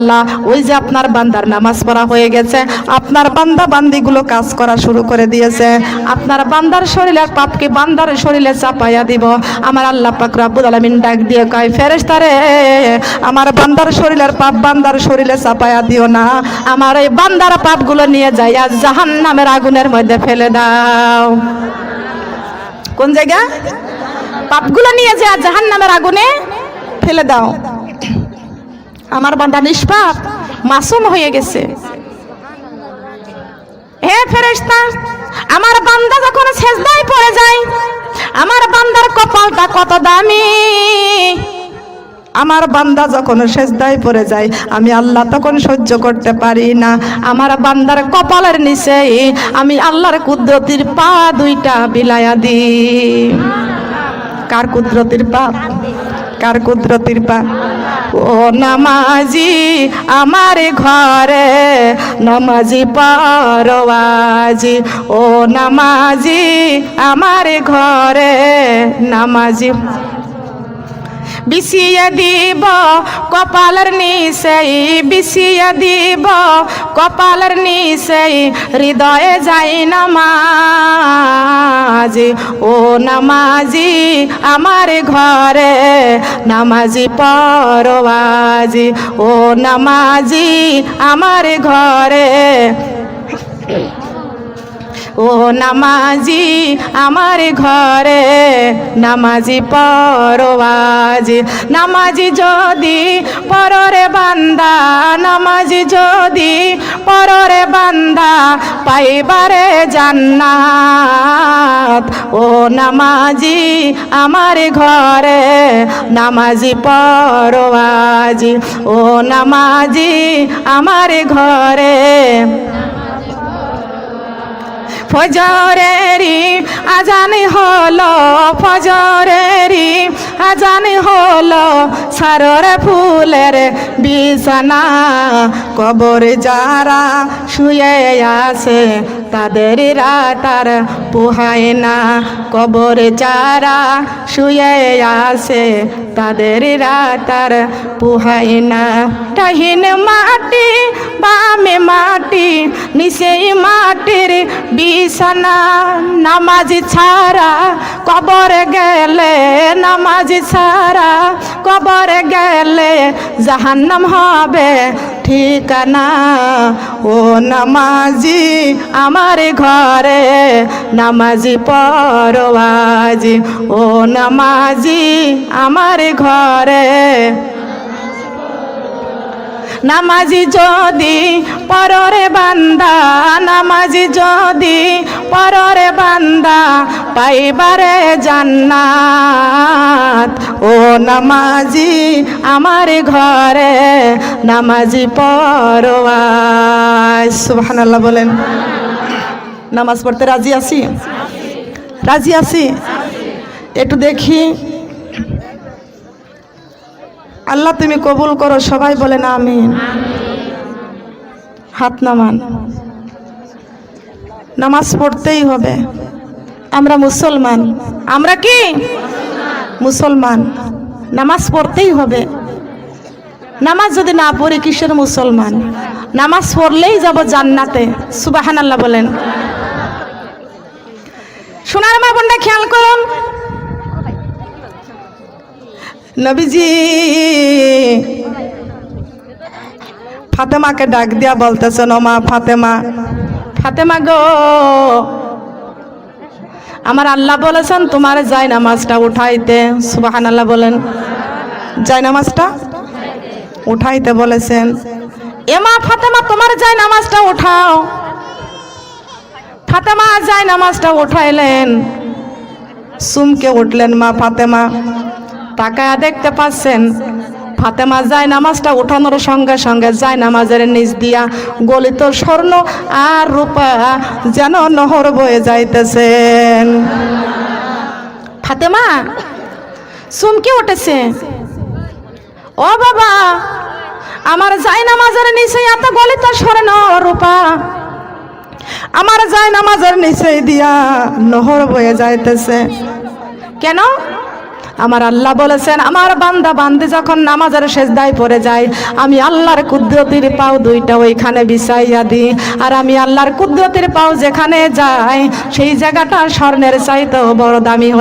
আল্লাহ ওই যে আপনার বান্দার নামাজ পড়া হয়ে গেছে, আপনার বান্দা বান্দিগুলো কাজ করা শুরু করে দিয়েছে, আপনার বান্দার শরীরের পাপকে বান্দার শরীরে চাপাইয়া দিব। আমার আল্লাহ পাক রব্বুল আলামিন ডাক দিয়ে কয়, ফেরেশতারে আমার বান্দার শরীরের পাপ বান্দার শরীরে চাপাইয়া দিও না, আমার এই বান্দার পাপগুলো নিয়ে যাইয়া জাহান্নামের আগুনের মধ্যে ফেলে দাও। কোন জায়গা? পাপগুলো নিয়ে যাইয়া জাহান্নামের আগুনে ফেলে দাও। আমার বান্দা নিষ্পাপ মাসুম হয়ে গেছে। হে ফেরেশতা, আমার বান্দা যখন সেজদায় পড়ে যায়, আমার বান্দার কপালটা কত দামি। আমার বান্দা যখন সেজদায় পড়ে যায়, আমি আল্লাহ তখন সহ্য করতে পারি না। আমার বান্দার কপালের নিচে আমি আল্লাহর কুদরতির পা দুইটা বিলাইয়া দিই। কার কুদরতির পা? কার কুদরতির পা? ও নামাজি আমার ঘরে নামাজি পরওয়াজি, ও নামাজি আমার ঘরে নামাজি বিছিয়ে দিব কপালের নিচে, বিছিয়ে দিব কপালের নিচে হৃদয়ে যাই নামাজি, ও নামাজি আমার ঘরে নামাজি পরওয়াজি, ও নামাজি আমার ঘরে, ও নামাজি আমার ঘরে নামাজি পরওয়াজি। নামাজি যদি পররে বান্দা, নামাজি যদি পররে বান্দা পাইবারে জান্নাত, ও নামাজি আমার ঘরে নামাজি পরওয়াজি, ও নামাজি আমার ঘরে। ফজরেরি আজান হলো, ফজরেরি আজান হলো, সারর ফুলের বিছানা, কবর যারা শুয়ে আছে তাদের রাতার পোহায় না, কবর যারা শুয়ে আছে তাদের রাতার পোহায় না। ডাহিন মাটি বামে মাটি নিচে মাটির বিছানা, নামাজি ছাড়া কবর গেলে, নামাজি ছাড়া কবর গেলে জাহান্নাম হবে ঠিকানা, ও নামাজি আমার ঘরে নামাজি পরওয়াজি, ও নামাজি আমার ঘরে। নামাজি যদি পররে বান্দা, নামাজি যদি পররে বান্দা পাইবারে জান্নাত, ও নামাজি আমার ঘরে নামাজি পরওয়াজ। সুবহানাল্লাহ বলেন। নামাজ পড়তে রাজি আছি? রাজি আছি? একটু দেখি। আল্লাহ তুমি কবুল করো, সবাই বলেন আমিন। হাত নামান। নামাজ পড়তেই হবে, আমরা মুসলমান। আমরা কি মুসলমান? নামাজ পড়তেই হবে। নামাজ যদি না পড়ি কিসের মুসলমান? নামাজ পড়লেই যাব জান্নাতে। সুবহানাল্লাহ বলেন। সোনার মা বোনরা খেয়াল করুন, নবীজি ফাতেমাকে ডাক দিয়া বলতেছেন, ও মা ফাতেমা, ফাতেমা গো, আমার আল্লাহ বলেছেন তোমার জায় নামাজটা উঠাইতে। সুবহানাল্লাহ বলেন। জায় নামাজটা উঠাইতে বলেছেন। এ মা ফাতেমা তোমার জায় নামাজটা উঠাও। ফাতেমা জায় নামাজটা উঠাইলেন, সুমকে উঠলেন মা ফাতেমা। তাকায়া দেখতে পাচ্ছেন ফাতেমা যায় নামাজটা উঠানোর সঙ্গে সঙ্গে যায় নামাজের নিচ দিয়া গলিত স্বর্ণ আর রূপা যেন নহর বয়ে যাইতেছেন। ফাতেমা চমকে উঠেছে, ও বাবা, আমার যায় নামাজের নিচে এত গলিত স্বর্ণ রূপা, আমার যায় নামাজের নিচে দিয়া নহর বয়ে যাইতেছে কেন? আমার আল্লাহ বলেছেন আমার বান্দা বান্দি যখন নামাজের সেজদায় পড়ে যায় আমি আল্লাহর কুদরতের পাও দুইটা ওইখানে বিছাইয়া দিই আর আমি আল্লাহর কুদরতের পাও যেখানে যাই সেই জায়গাটা স্বর্ণের চাইতেও বড় দামি